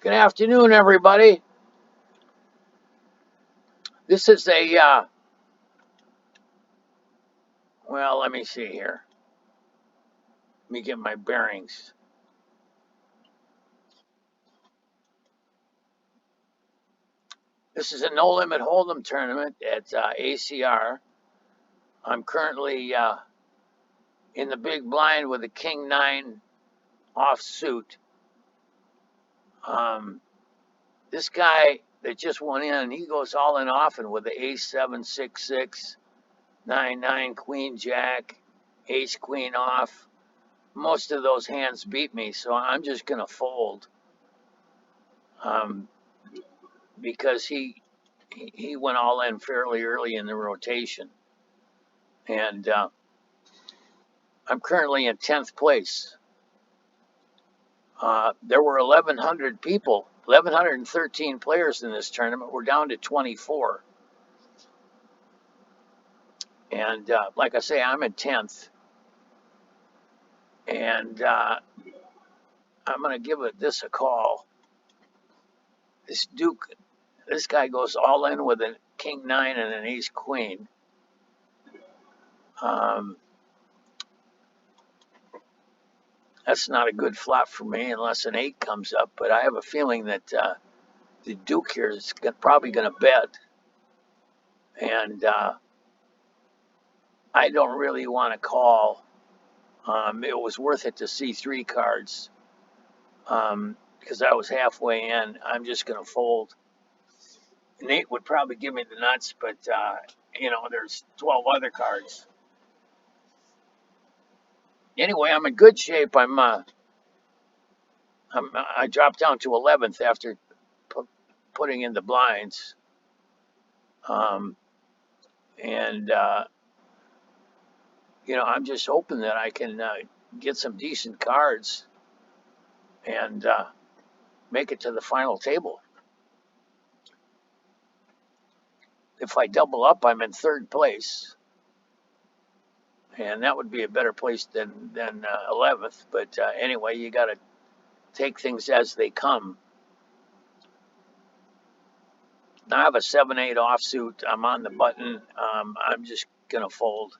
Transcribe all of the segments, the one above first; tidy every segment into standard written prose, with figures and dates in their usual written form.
Good afternoon, everybody. This is well, let me see here. Let me get my bearings. This is a no limit hold'em tournament at ACR. I'm currently in the big blind with a King 9 offsuit. This guy that just went in, he goes all in often with the ace 7 6 6 9 9 queen jack, ace queen off. Most of those hands beat me, so I'm just gonna fold. Because he went all in fairly early in the rotation, and I'm currently in 10th place. There were 1,100 people, 1,113 players in this tournament. We're down to 24, and like I say, I'm in 10th, and I'm gonna give this a call. This guy goes all in with a King 9 and an ace queen. That's not a good flop for me unless an 8 comes up, but I have a feeling that the Duke here is probably going to bet, and I don't really want to call. It was worth it to see 3 cards because I was halfway in. I'm just going to fold. An 8 would probably give me the nuts, but there's 12 other cards. Anyway, I'm in good shape. I dropped down to 11th after putting in the blinds. And I'm just hoping that I can get some decent cards and make it to the final table. If I double up, I'm in 3rd place, and that would be a better place than 11th. But anyway, you got to take things as they come. I have a 7-8 offsuit. I'm on the button. I'm just gonna fold.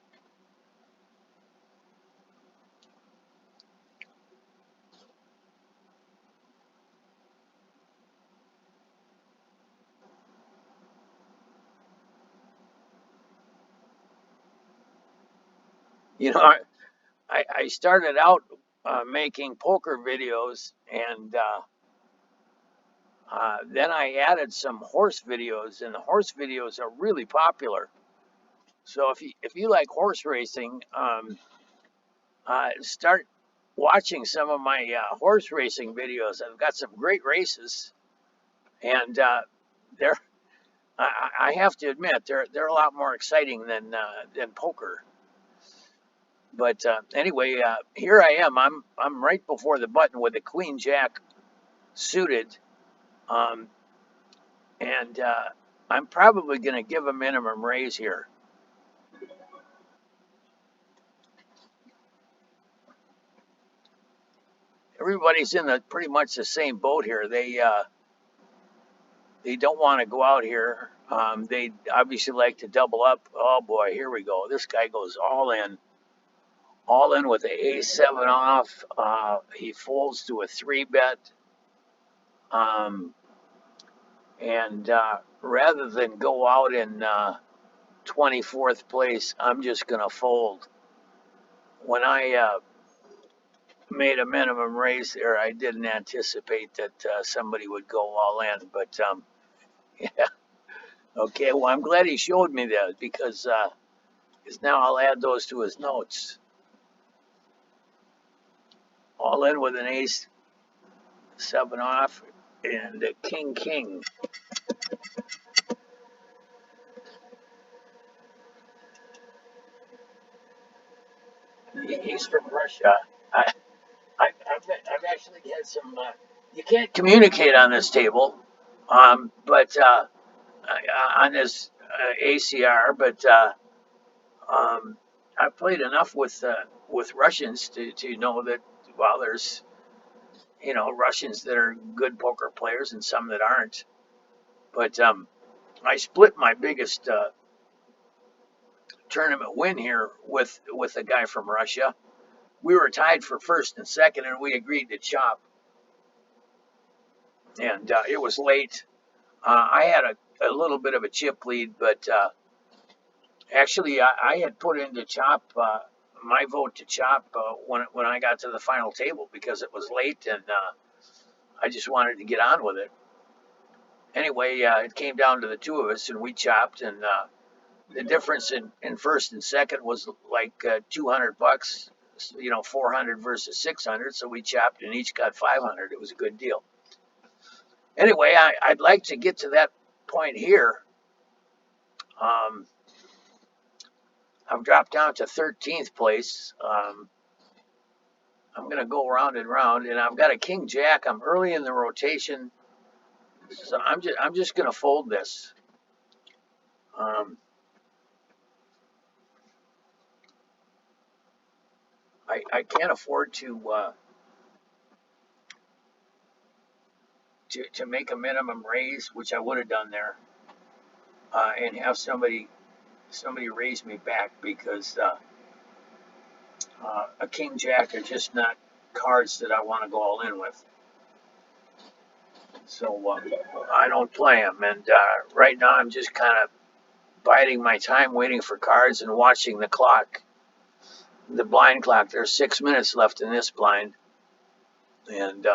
I started out making poker videos, and then I added some horse videos, and the horse videos are really popular. So if you like horse racing, start watching some of my horse racing videos. I've got some great races, and they're I have to admit they're a lot more exciting than poker. But anyway, here I am. I'm right before the button with the Queen Jack suited, and I'm probably going to give a minimum raise here. Everybody's in pretty much the same boat here. They don't want to go out here. They obviously like to double up. Oh boy, here we go. This guy goes all in with the A7 off. He folds to a 3-bet. And rather than go out in 24th place, I'm just going to fold. When I made a minimum raise there, I didn't anticipate that somebody would go all in. But yeah, okay. Well, I'm glad he showed me that because now I'll add those to his notes. All in with an ace, 7 off, and a king. He's from Russia. I've actually had some. You can't communicate on this table, but on this ACR. But I've played enough with Russians to know that while there's Russians that are good poker players and some that aren't. But I split my biggest tournament win here with a guy from Russia. We were tied for first and second, and we agreed to chop. And it was late. I had a little bit of a chip lead, but actually I had put into chop my vote to chop when I got to the final table because it was late and I just wanted to get on with it. Anyway, it came down to the two of us, and we chopped, and the difference in first and second was like $200, 400 versus 600. So we chopped and each got 500. It was a good deal. Anyway, I'd like to get to that point here. I've dropped down to 13th place. I'm going to go round and round, and I've got a king jack. I'm early in the rotation, so I'm just going to fold this. I can't afford to make a minimum raise, which I would have done there, and have somebody raise me back because a king jack are just not cards that I want to go all in with. So I don't play them, and right now I'm just kind of biding my time, waiting for cards and watching the clock, the blind clock. There's 6 minutes left in this blind, and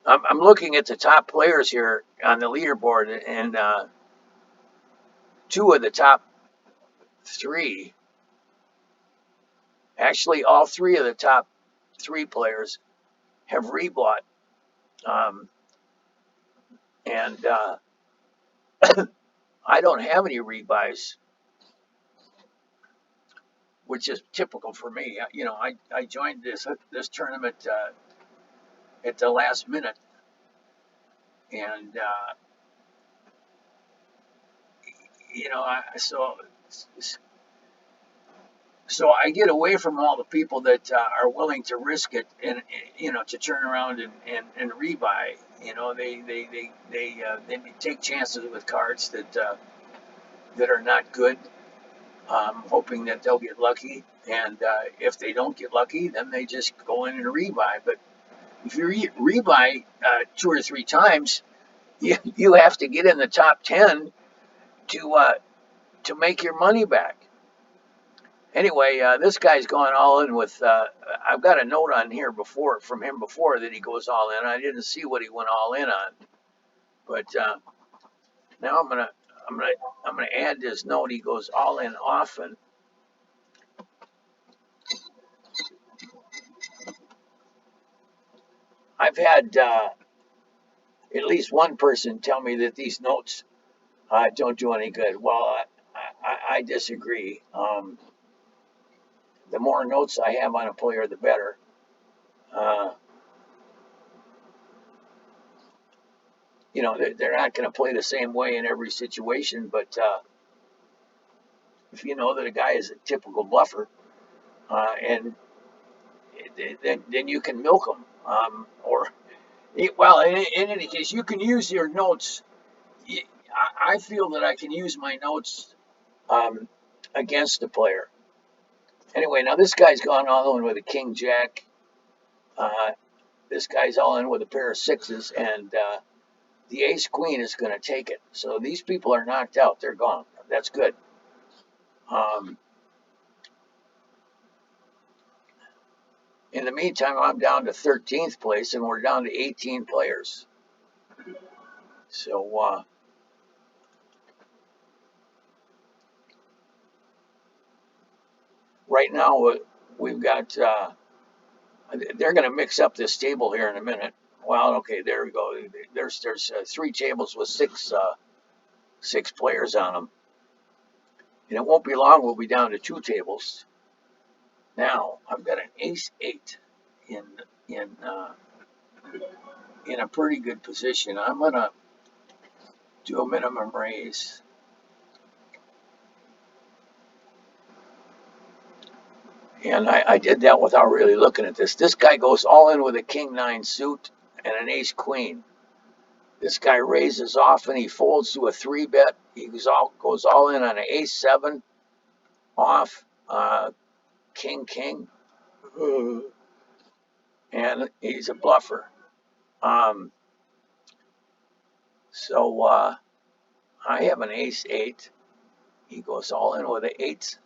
I'm looking at the top players here on the leaderboard, and two of the top three, actually all three of the top three players have rebought, and I don't have any rebuys, which is typical for me. I joined this tournament at the last minute, and so I get away from all the people that are willing to risk it and to turn around and rebuy. They take chances with cards that are not good, hoping that they'll get lucky. And if they don't get lucky, then they just go in and rebuy. But if you rebuy two or three times, you have to get in the top 10 to make your money back. Anyway, this guy's gone all in with. I've got a note on here from him before that he goes all in. I didn't see what he went all in on, but now I'm gonna add this note. He goes all in often. I've had at least one person tell me that these notes don't do any good. Well, I disagree. The more notes I have on a player, the better. They're not going to play the same way in every situation, but if you know that a guy is a typical bluffer, and then you can milk him. Well, in any case, you can use your notes. I feel that I can use my notes against the player. Anyway, now this guy's gone all in with a king jack. This guy's all in with a pair of sixes, and the ace queen is going to take it. So these people are knocked out. They're gone. That's good. In the meantime, I'm down to 13th place, and we're down to 18 players. So right now we've got. They're going to mix up this table here in a minute. Well, okay, there we go. There's three tables with six players on them, and it won't be long. We'll be down to two tables. Now I've got an ace eight in a pretty good position. I'm gonna do a minimum raise. And I did that without really looking at this. This guy goes all in with a king-9 suit and an ace-queen. This guy raises off and he folds to a 3-bet. He goes all in on an ace-7 off, king-king, and he's a bluffer. So I have an ace-8. He goes all in with an 8,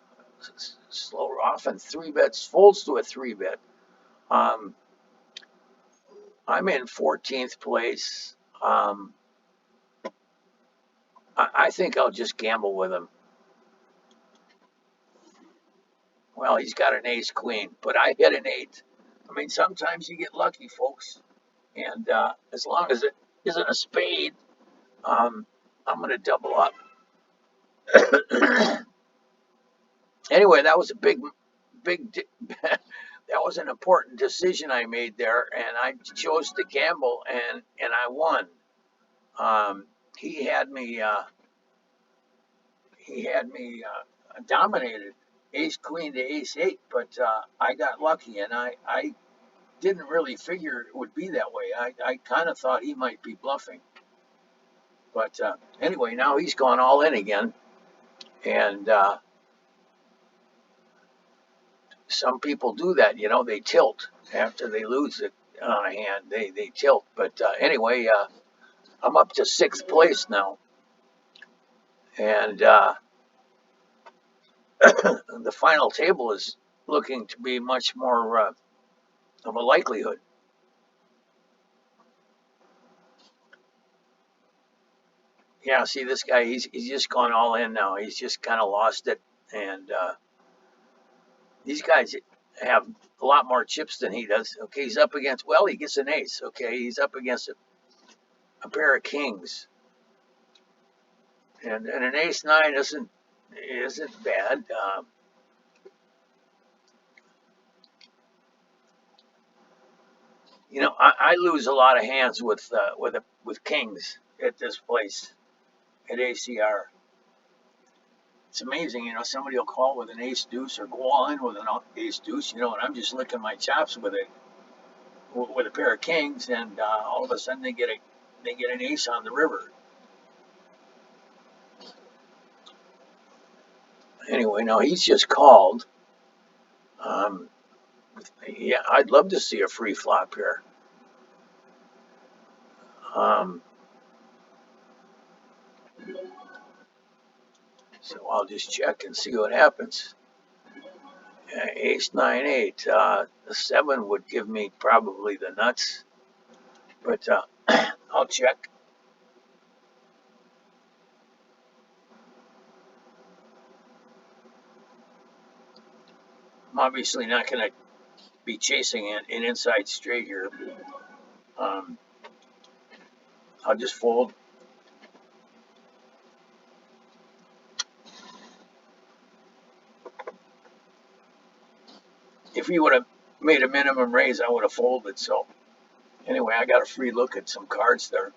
slow off and 3-bets, folds to a 3-bet. I'm in 14th place. I think I'll just gamble with him. Well, he's got an ace queen, but I hit an 8. I mean, sometimes you get lucky, folks. And as long as it isn't a spade, I'm going to double up. Anyway, that was a big, that was an important decision I made there, and I chose to gamble, and I won. He had me dominated, ace queen to ace 8, but I got lucky, and I didn't really figure it would be that way. I kind of thought he might be bluffing, but anyway, now he's gone all in again, and some people do that. They tilt after they lose it on a hand. They tilt, but anyway, I'm up to 6th place now, and the final table is looking to be much more of a likelihood. Yeah, see this guy, he's just gone all in now. He's just kind of lost it, and these guys have a lot more chips than he does. Okay, he's up against, well, he gets an ace. Okay, he's up against a pair of kings, and an ace-9 isn't bad. I lose a lot of hands with kings at this place at ACR. It's amazing, somebody will call with an ace deuce or go all in with an ace deuce, and I'm just licking my chops with a pair of kings, and all of a sudden they get an ace on the river. Anyway, no, he's just called. Yeah, I'd love to see a free flop here. So I'll just check and see what happens. Ace 9 8. The 7 would give me probably the nuts, but I'll check. I'm obviously not going to be chasing an inside straight here. I'll just fold. If he would have made a minimum raise, I would have folded. So anyway, I got a free look at some cards there.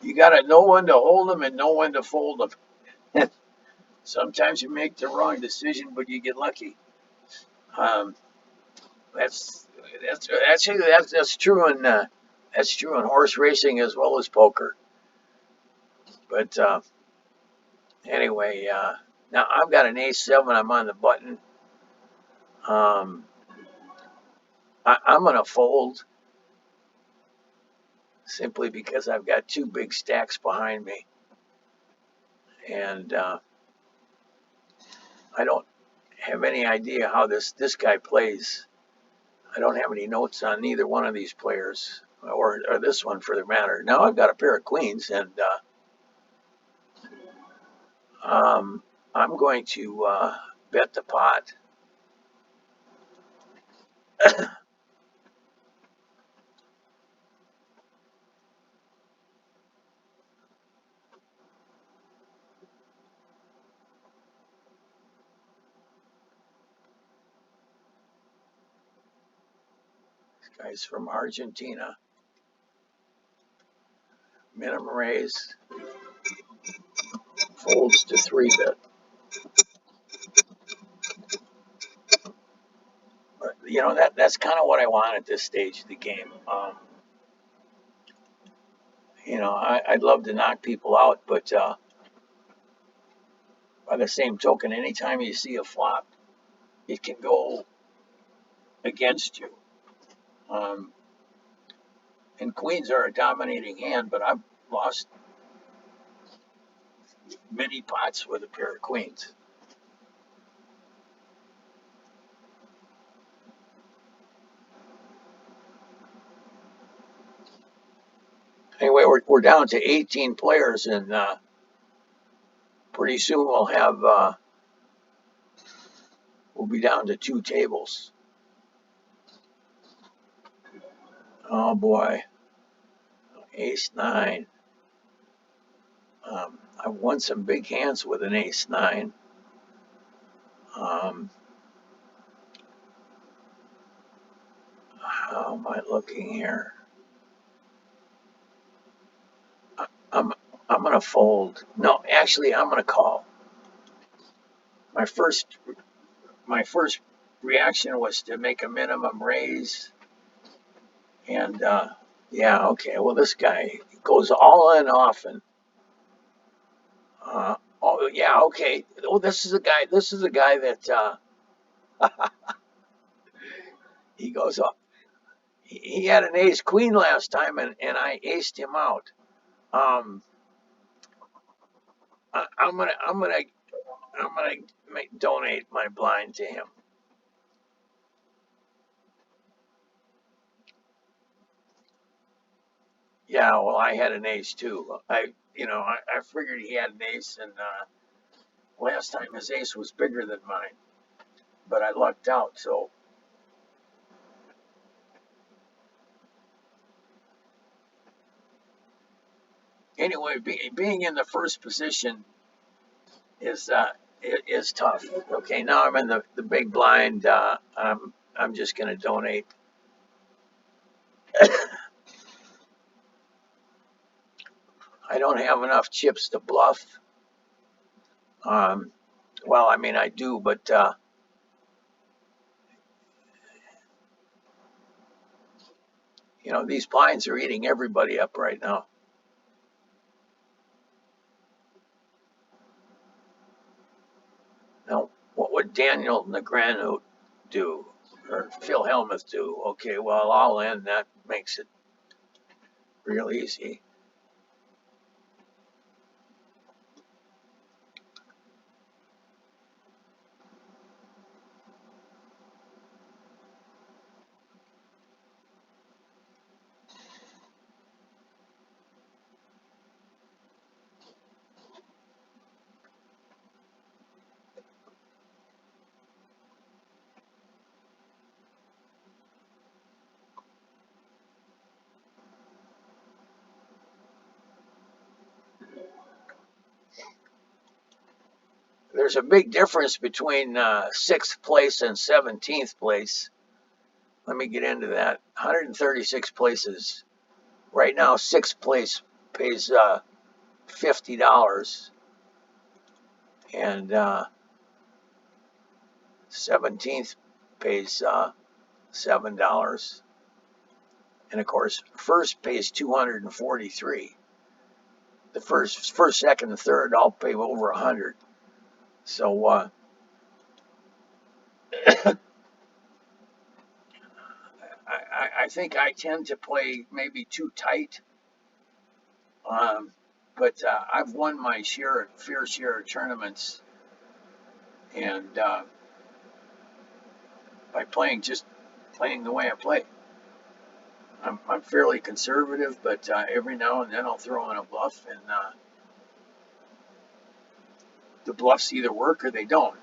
You got to know when to hold them and know when to fold them. Sometimes you make the wrong decision, but you get lucky. Um, that's true in horse racing as well as poker. But anyway, now I've got an ace-7. I'm on the button. I'm gonna fold simply because I've got 2 big stacks behind me, and I don't have any idea how this guy plays. I don't have any notes on neither one of these players, or this one for the matter. Now I've got a pair of queens, and I'm going to bet the pot. This guy's from Argentina. minimum raise, folds to 3-bet. You know, that's kind of what I want at this stage of the game. You know, I'd love to knock people out, but by the same token, anytime you see a flop, it can go against you. Um, and queens are a dominating hand, but I've lost many pots with a pair of queens. Anyway, we're down to 18 players, and pretty soon we'll be down to 2 tables. Oh boy, ace 9. I've won some big hands with an ace 9. How am I looking here? I'm I'm gonna fold. No, actually, I'm gonna call. My first my first reaction was to make a minimum raise, and yeah, okay. Well, this guy goes all in often. Oh yeah, okay. Well, this is a guy. This is a guy that he goes up. He had an ace queen last time, and I aced him out. Um, I'm gonna donate my blind to him. Yeah, well, I had an ace too. I figured he had an ace, and last time his ace was bigger than mine, but I lucked out. So anyway, being in the first position is is tough. Okay, now I'm in the big blind. I'm just gonna donate. I don't have enough chips to bluff. Um, well, I mean I do, but you know these blinds are eating everybody up right now. Now, what would Daniel Negreanu do? Or Phil Hellmuth do? Okay, well, I'll end. That makes it real easy. There's a big difference between 6th place and 17th place. Let me get into that. 136 places. Right now, 6th place pays $50, and 17th pays $7. And of course, first pays 243. The first, second, and third all pay over 100. So I think I tend to play maybe too tight. But I've won my fair share of tournaments, and by playing the way I play. I'm fairly conservative, but every now and then I'll throw in a bluff, and the bluffs either work or they don't.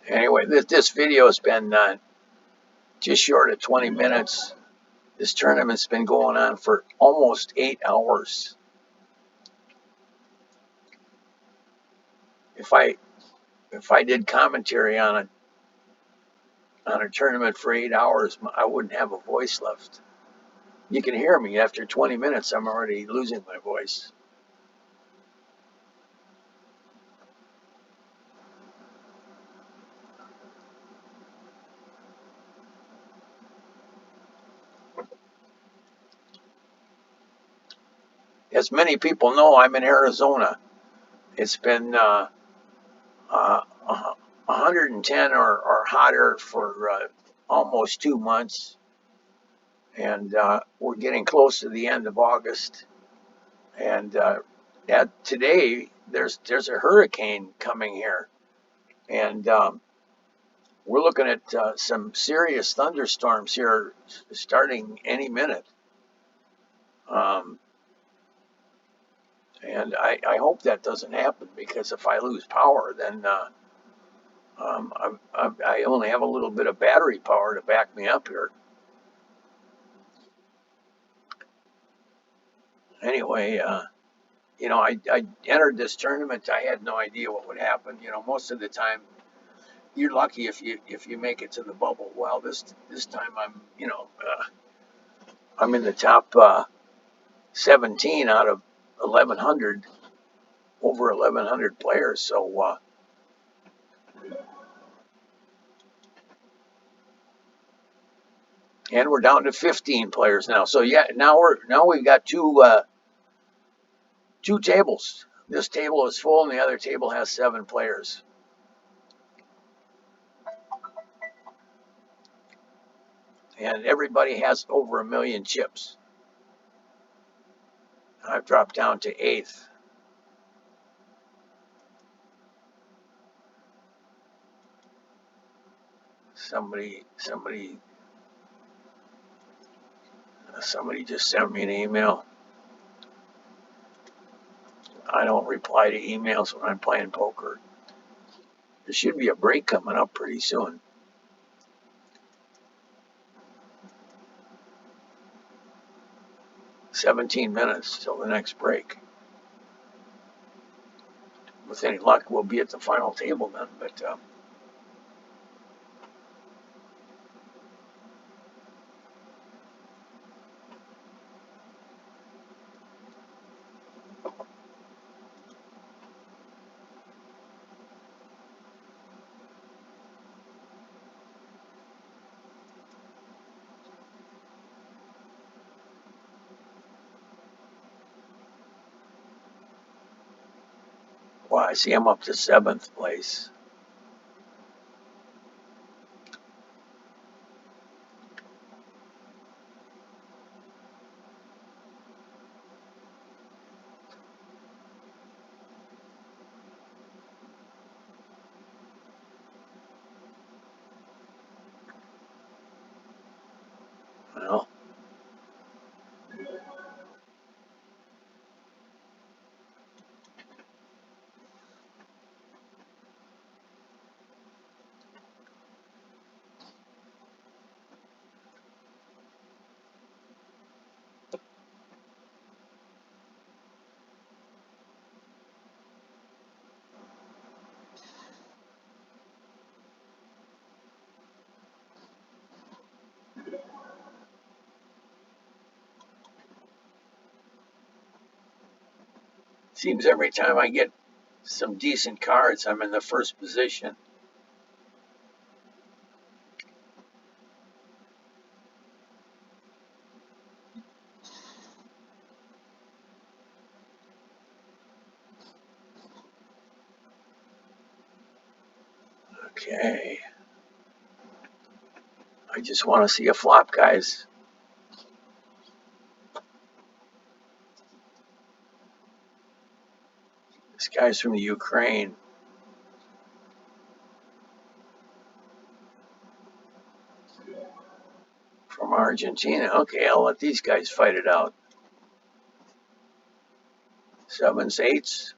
Anyway, this video has been just short of 20 minutes. This tournament's been going on for almost 8 hours. If I if I did commentary on a tournament for 8 hours, I wouldn't have a voice left. You can hear me after 20 minutes. I'm already losing my voice. As many people know, I'm in Arizona. It's been 110 or hotter for almost 2 months, and we're getting close to the end of August. And today, there's a hurricane coming here, and we're looking at some serious thunderstorms here starting any minute. Um, and I hope that doesn't happen, because if I lose power, then I only have a little bit of battery power to back me up here. Anyway, I entered this tournament. I had no idea what would happen. Most of the time you're lucky if you make it to the bubble. Well, this time I'm in the top 17 out of 1,100, over 1,100 players. So and we're down to 15 players now. So yeah, now we've got two tables. This table is full, and the other table has 7 players. And everybody has over 1 million chips. I've dropped down to 8th. Somebody just sent me an email. I don't reply to emails when I'm playing poker. There should be a break coming up pretty soon. 17 minutes till the next break. With any luck, we'll be at the final table then. But well, I see I'm up to 7th place. Well, seems every time I get some decent cards, I'm in the first position. Okay. I just want to see a flop, guys. This guy's from the Ukraine. From Argentina. Okay, I'll let these guys fight it out. 7s, 8s.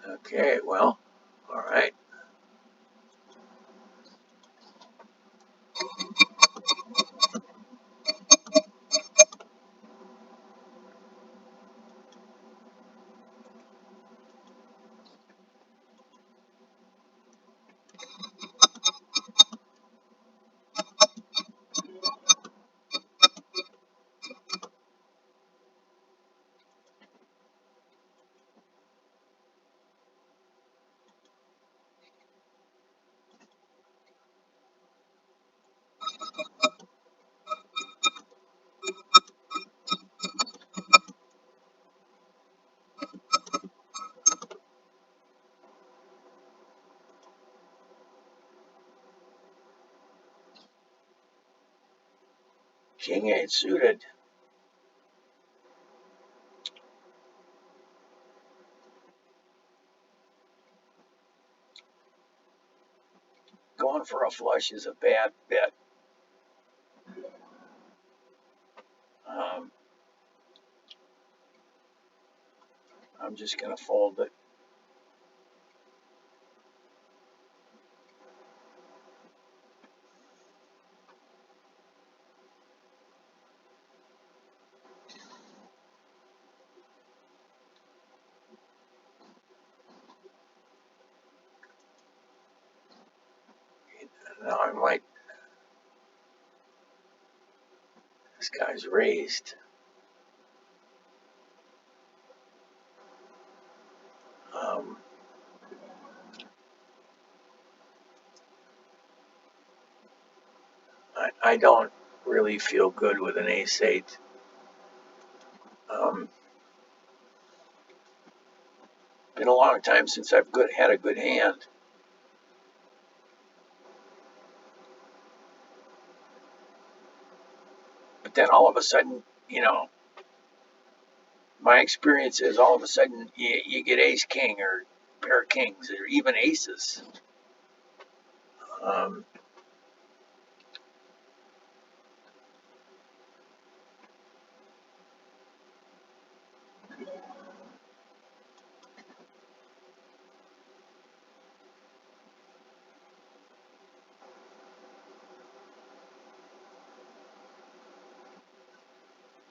Okay, well, all right. King ain't suited. Going for a flush is a bad bet. Um, I'm just going to fold it. Now I might. This guy's raised. Um, I don't really feel good with an ace-8. Been a long time since I've had a good hand. But then all of a sudden, my experience is all of a sudden you get ace-king or pair of kings or even aces. Um,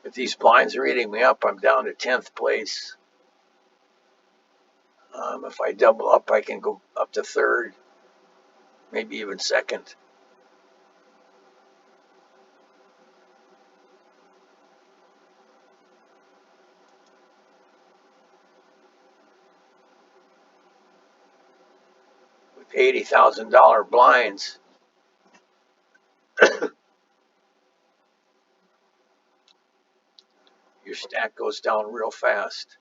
If these blinds are eating me up, I'm down to 10th place. If I double up, I can go up to third, maybe even second. With $80,000 blinds, your stack goes down real fast.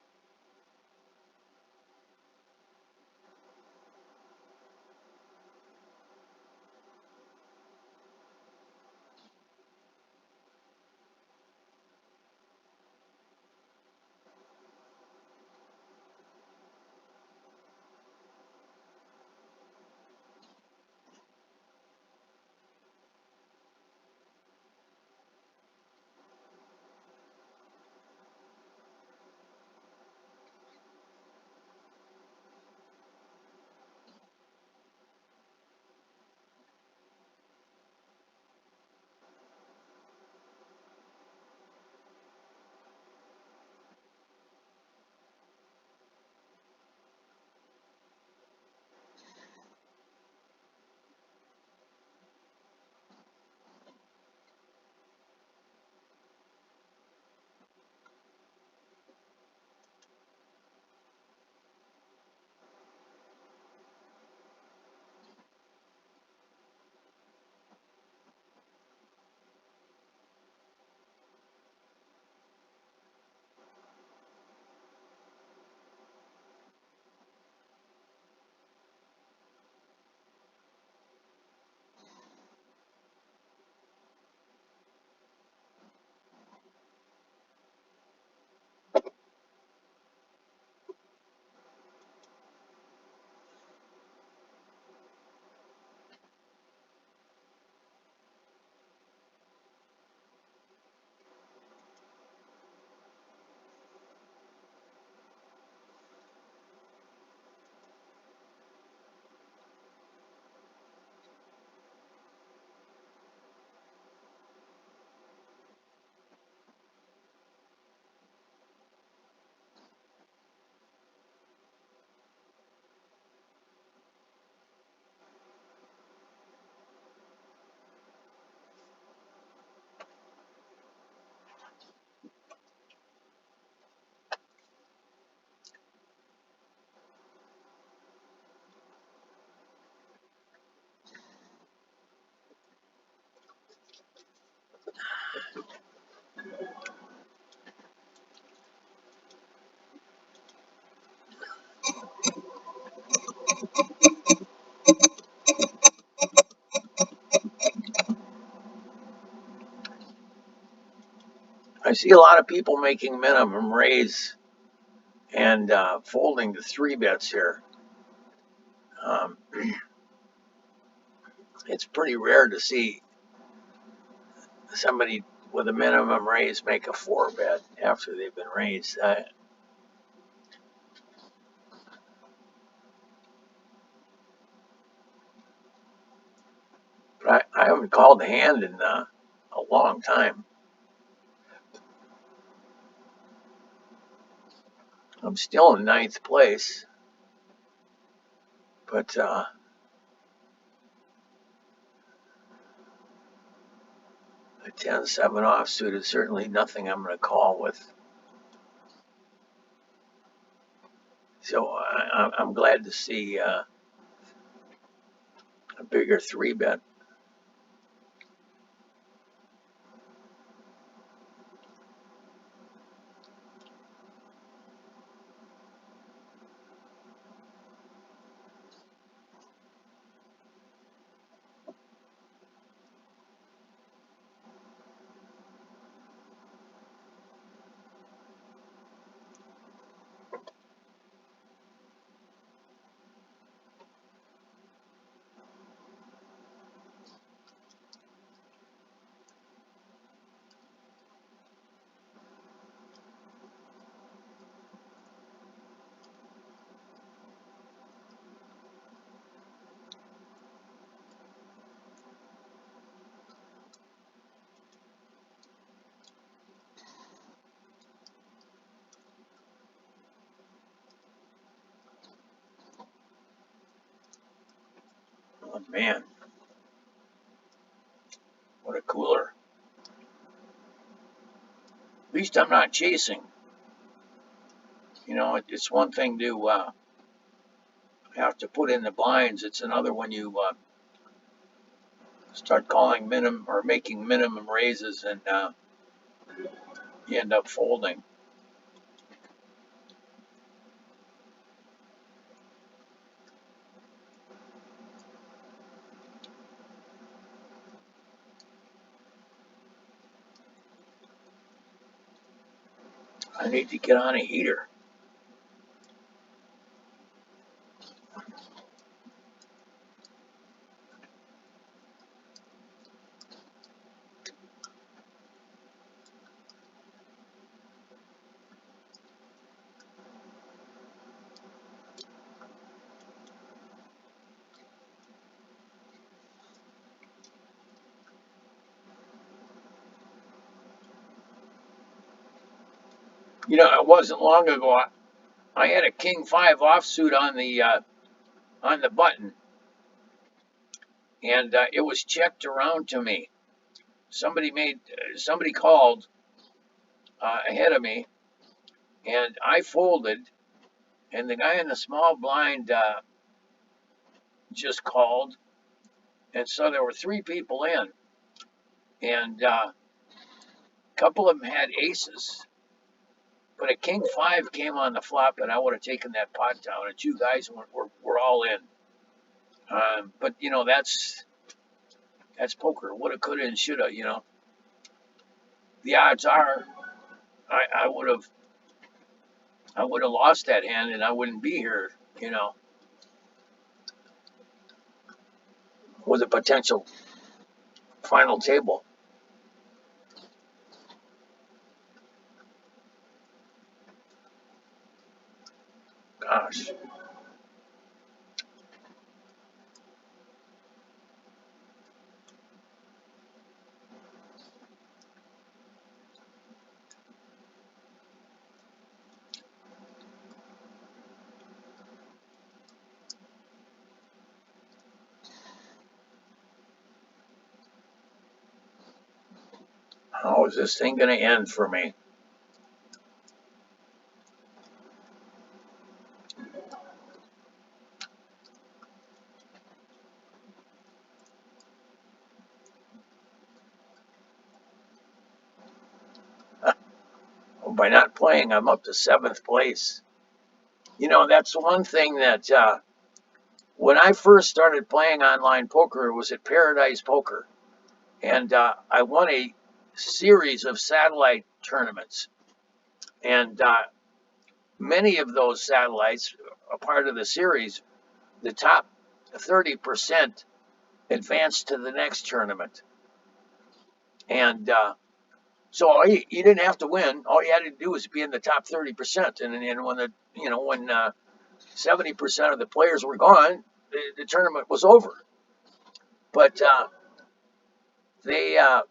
I see a lot of people making minimum raise and folding the 3-bets here. Um, it's pretty rare to see somebody with a minimum raise make a 4-bet after they've been raised. But I haven't called a hand in a long time. I'm still in 9th place, but a 10-7 offsuit is certainly nothing I'm going to call with. So I'm glad to see a bigger 3-bet. Oh man, what a cooler. At least I'm not chasing. You know, it's one thing to have to put in the blinds. It's another when you start calling minimum or making minimum raises and you end up folding. I need to get on a heater. You know, it wasn't long ago. I had a king 5 offsuit on the button, and it was checked around to me. Somebody called ahead of me, and I folded, and the guy in the small blind just called, and so there were 3 people in, and a couple of them had aces, but a king 5 came on the flop, and I would have taken that pot down, and 2 guys were all in. But you know that's poker. Woulda, coulda, and shoulda. You know, the odds are I would have lost that hand, and I wouldn't be here. You know, with a potential final table. Gosh, how is this thing going to end for me? Well, by not playing, I'm up to 7th place. You know, that's one thing that when I first started playing online poker, it was at Paradise Poker, and I won a series of satellite tournaments. And many of those satellites, a part of the series, the top 30% advanced to the next tournament. And so you didn't have to win. All you had to do was be in the top 30%. And when when 70% of the players were gone, the tournament was over. But they uh,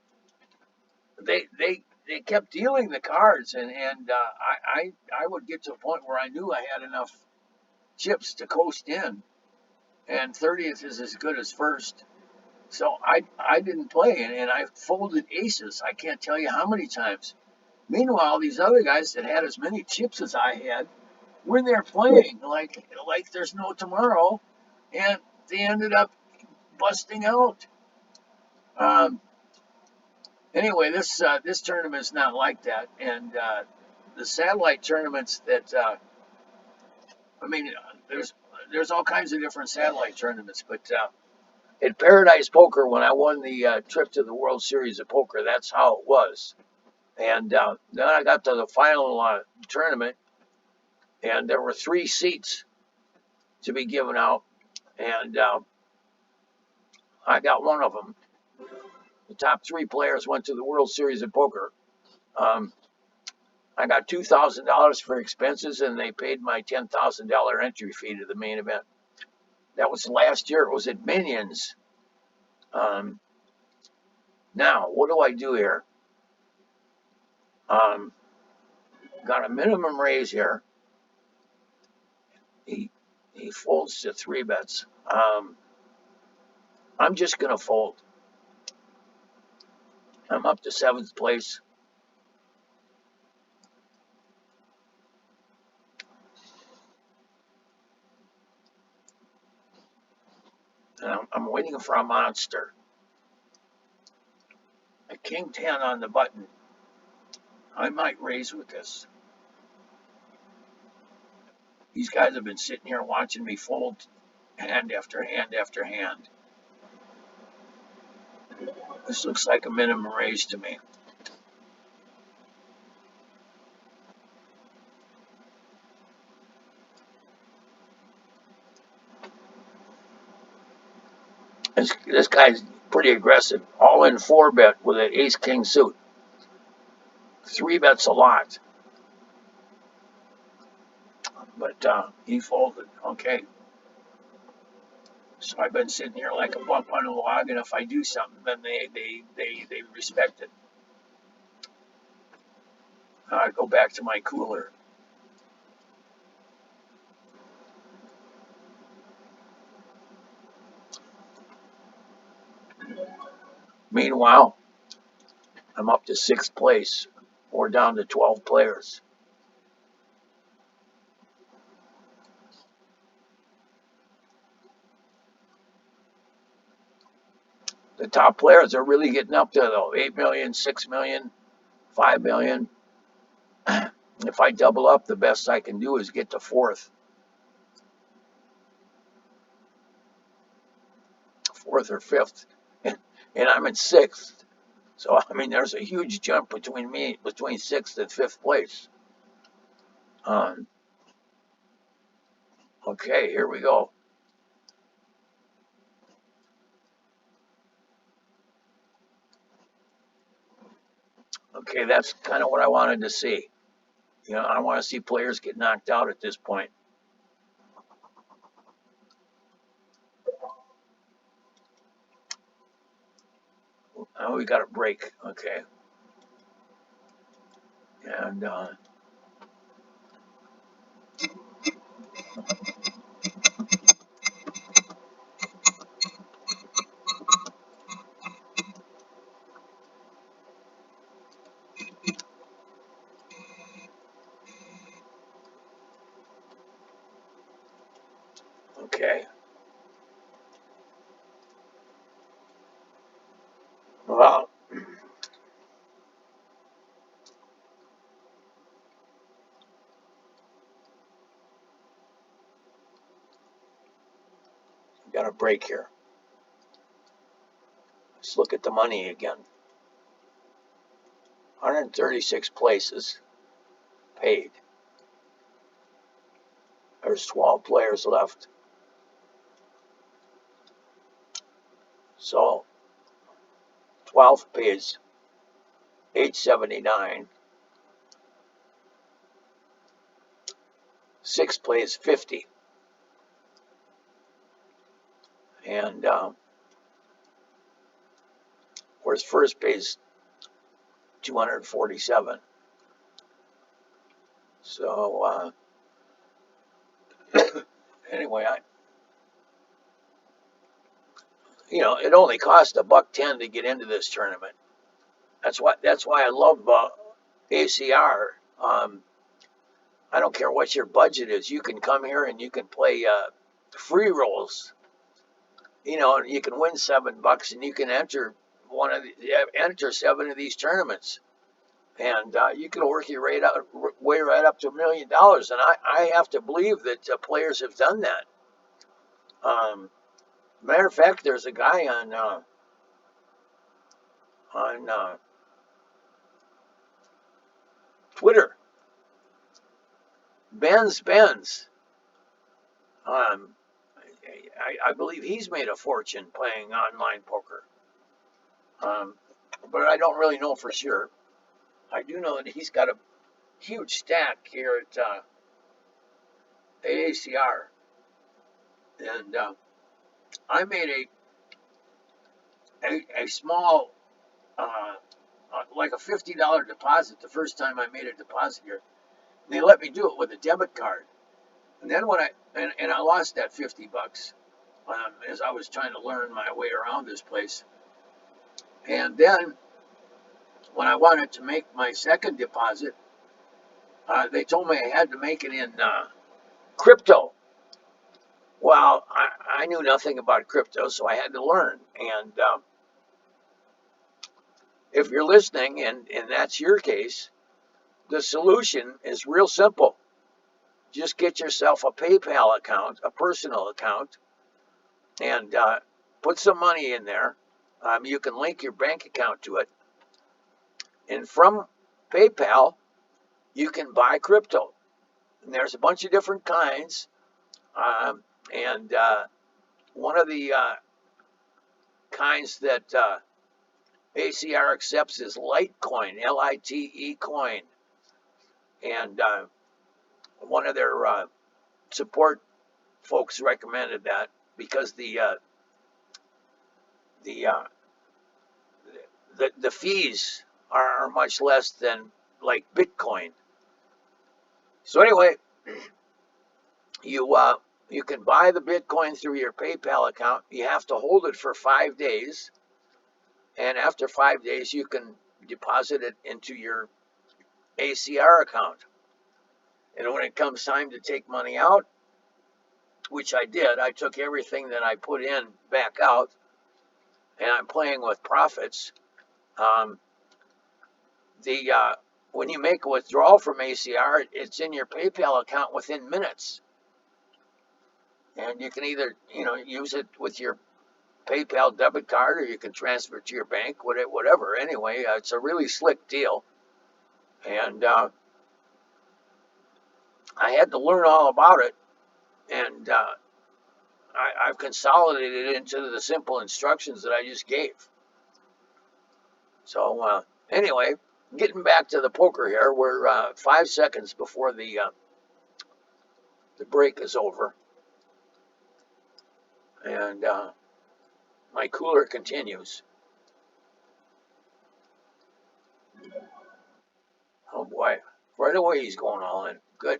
they kept dealing the cards, and I would get to a point where I knew I had enough chips to coast in, and 30th is as good as first. So I didn't play, and I folded aces. I can't tell you how many times. Meanwhile, these other guys that had as many chips as I had were there playing like there's no tomorrow, and they ended up busting out. Um, anyway, this tournament is not like that, and the satellite tournaments that I mean, there's all kinds of different satellite tournaments, but at Paradise Poker, when I won the trip to the World Series of Poker, that's how it was. And then I got to the final tournament, and there were 3 seats to be given out, and I got one of them. The top 3 players went to the World Series of Poker. Um, I got $2,000 for expenses, and they paid my $10,000 entry fee to the main event. That was last year. It was at Minions. Um, now, what do I do here? Um, got a minimum raise here. He he folds to 3 bets. I'm just gonna fold. I'm up to 7th place. And I'm waiting for a monster. A king 10 on the button. I might raise with this. These guys have been sitting here watching me fold hand after hand after hand. This looks like a minimum raise to me. This guy's pretty aggressive. All in 4-bet with an ace king suit. 3 bets a lot. But he folded. Okay. So I've been sitting here like a bump on a log, and if I do something, then they respect it. I go back to my cooler. Meanwhile, I'm up to 6th place. We're down to 12 players. The top players are really getting up there, though. 8 million, 6 million, 5 million. If I double up, the best I can do is get to 4th or 5th. And I'm in 6th. So, I mean, there's a huge jump between 6th and 5th place. Um, okay, here we go. Okay, that's kind of what I wanted to see. I want to see players get knocked out at this point. Oh, we got a break. Okay. And okay. Well, got a break here. Let's look at the money again. 136 places paid. There's 12 players left. So 12th pays $879. 6th pays 50. And of course, first pays 247. So anyway, it only cost $1.10 to get into this tournament. That's why I love ACR. I don't care what your budget is. You can come here and you can play free rolls. You can win $7 and you can enter enter 7 of these tournaments, and you can work your way right up to $1 million. And I have to believe that players have done that. Matter of fact, there's a guy on Twitter, Benz. I believe he's made a fortune playing online poker, but I don't really know for sure. I do know that he's got a huge stack here at ACR, and I made a small, like a $50 deposit the first time I made a deposit here. And they let me do it with a debit card, and then when I lost that $50 as I was trying to learn my way around this place, and then when I wanted to make my second deposit, they told me I had to make it in crypto. Well, I knew nothing about crypto, so I had to learn. And if you're listening and that's your case, the solution is real simple. Just get yourself a PayPal account, a personal account, and put some money in there. You can link your bank account to it. And from PayPal, you can buy crypto. And there's a bunch of different kinds. And one of the kinds that ACR accepts is Litecoin, Lite coin. And one of their support folks recommended that because the fees are much less than like Bitcoin. So anyway, you can buy the Bitcoin through your PayPal account. You have to hold it for 5 days, and after 5 days, you can deposit it into your ACR account. And when it comes time to take money out, which I did, I took everything that I put in back out, and I'm playing with profits. When you make a withdrawal from ACR, it's in your PayPal account within minutes, and you can either use it with your PayPal debit card or you can transfer it to your bank, whatever. Anyway, it's a really slick deal, and I had to learn all about it, and I've consolidated it into the simple instructions that I just gave. So anyway, getting back to the poker here, we're 5 seconds before the break is over, and my cooler continues. Oh boy, right away he's going all in. Good.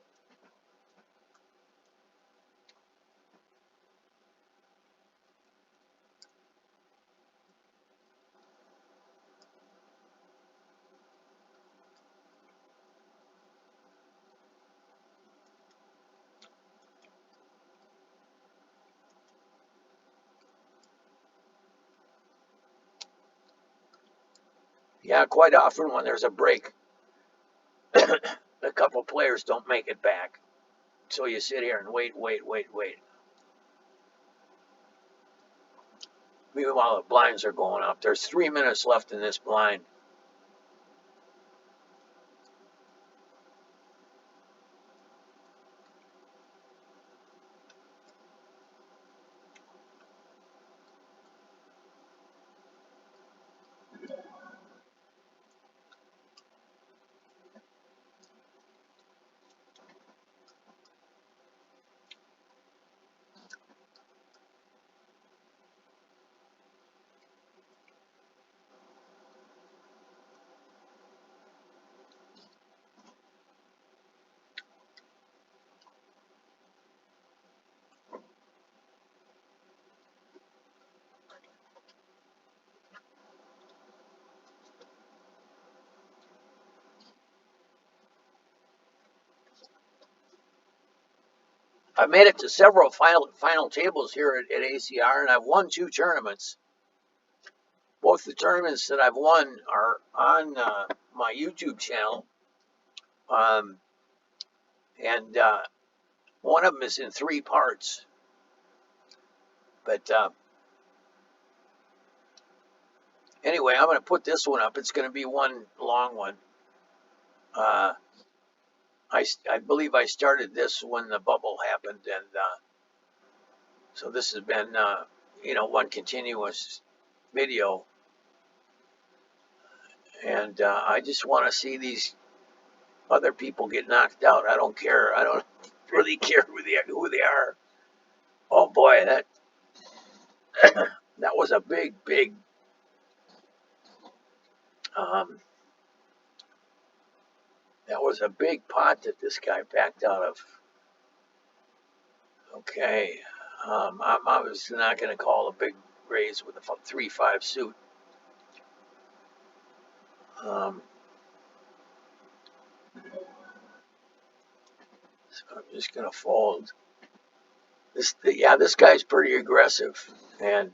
Yeah, quite often when there's a break, a couple players don't make it back. So you sit here and wait. Meanwhile, the blinds are going up. There's 3 minutes left in this blind. I've made it to several final tables here at ACR, and I've won 2 tournaments. Both the tournaments that I've won are on my YouTube channel, um, and one of them is in 3 parts. But anyway, I'm going to put this one up. It's going to be one long one. I believe I started this when the bubble happened, and so this has been one continuous video, and I just want to see these other people get knocked out. I don't care. I don't really care who they are. Oh boy, that that was a big um, that was a big pot that this guy backed out of. Okay, I'm obviously not going to call a big raise with a 3-5 suit. Um, so I'm just going to fold. This guy's pretty aggressive, and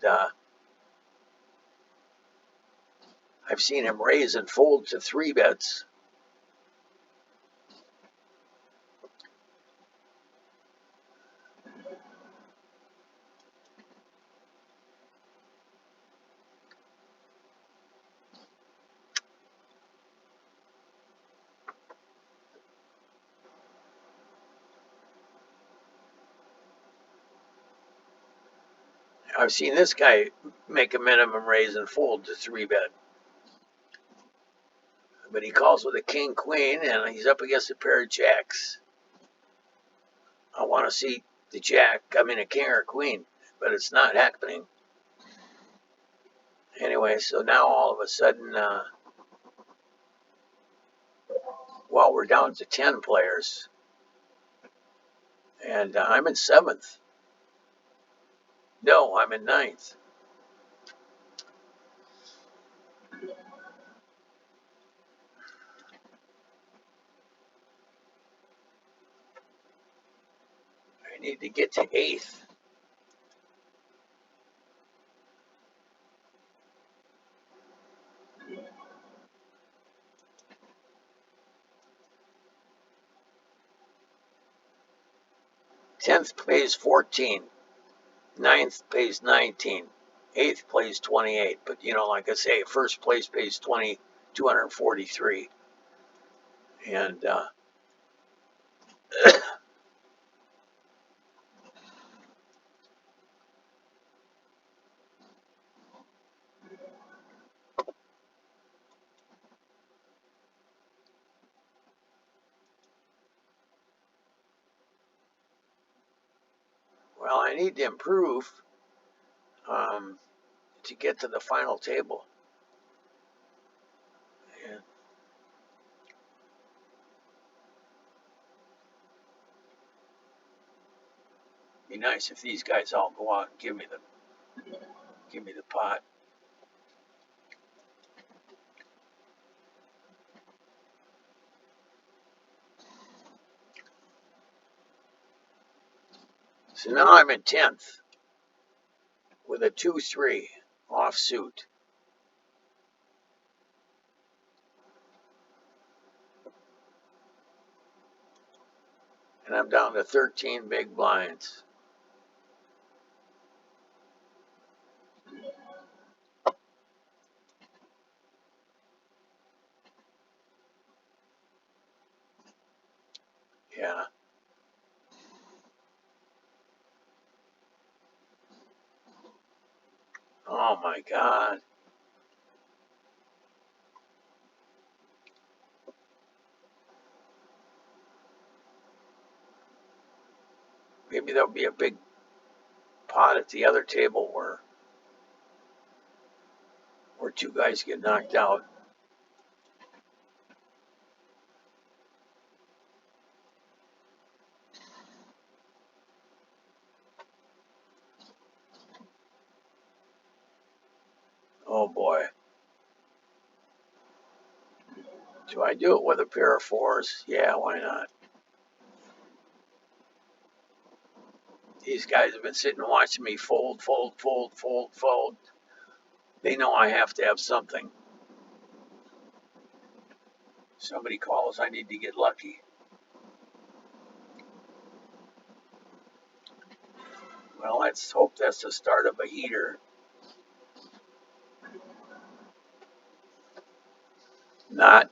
I've seen him raise and fold to 3 bets. I've seen this guy make a minimum raise and fold to 3 bet. But he calls with a king queen, and he's up against a pair of jacks. I want to see the jack. I mean, a king or a queen, but it's not happening. Anyway, so now all of a sudden, we're down to 10 players, and I'm in 7th. No, I'm in 9th. I need to get to 8th. Tenth pays 14. 9th pays 19. 8th plays 28. But like I say, first place pays 243. And well, I need to improve to get to the final table. And it'd be nice if these guys all go out and give me the pot. So now I'm in 10th with a 2-3 offsuit. And I'm down to 13 big blinds. Yeah. Oh my God. Maybe there'll be a big pot at the other table where 2 guys get knocked out. Oh boy. Do I do it with a pair of 4s? Yeah, why not? These guys have been sitting and watching me fold, fold, fold, fold, fold. They know I have to have something. Somebody calls, I need to get lucky. Well, let's hope that's the start of a heater. Not.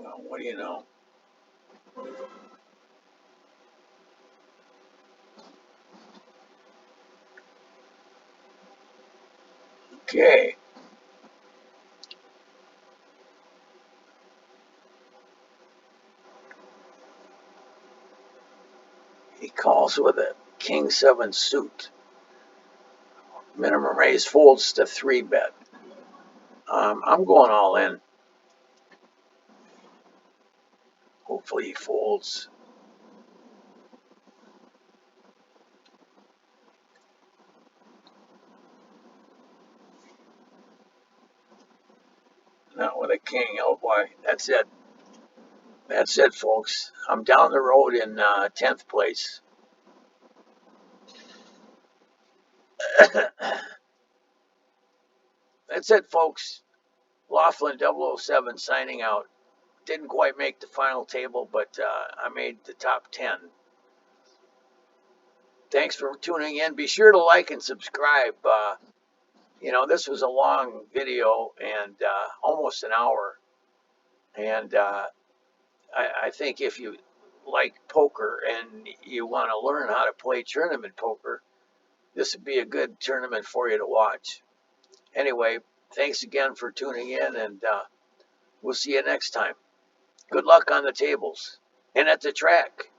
Well, what do you know? Okay. He calls with a king 7 suit. Minimum raise folds to 3-bet. I'm going all in. Hopefully he folds. Not with a king. Oh boy, that's it. That's it, folks. I'm down the road in 10th place. That's it, folks. Laughlin007 signing out. Didn't quite make the final table, but I made the top 10. Thanks for tuning in. Be sure to like and subscribe. This was a long video and almost an hour. And I think if you like poker and you want to learn how to play tournament poker, this would be a good tournament for you to watch. Anyway, thanks again for tuning in, and we'll see you next time. Good luck on the tables and at the track.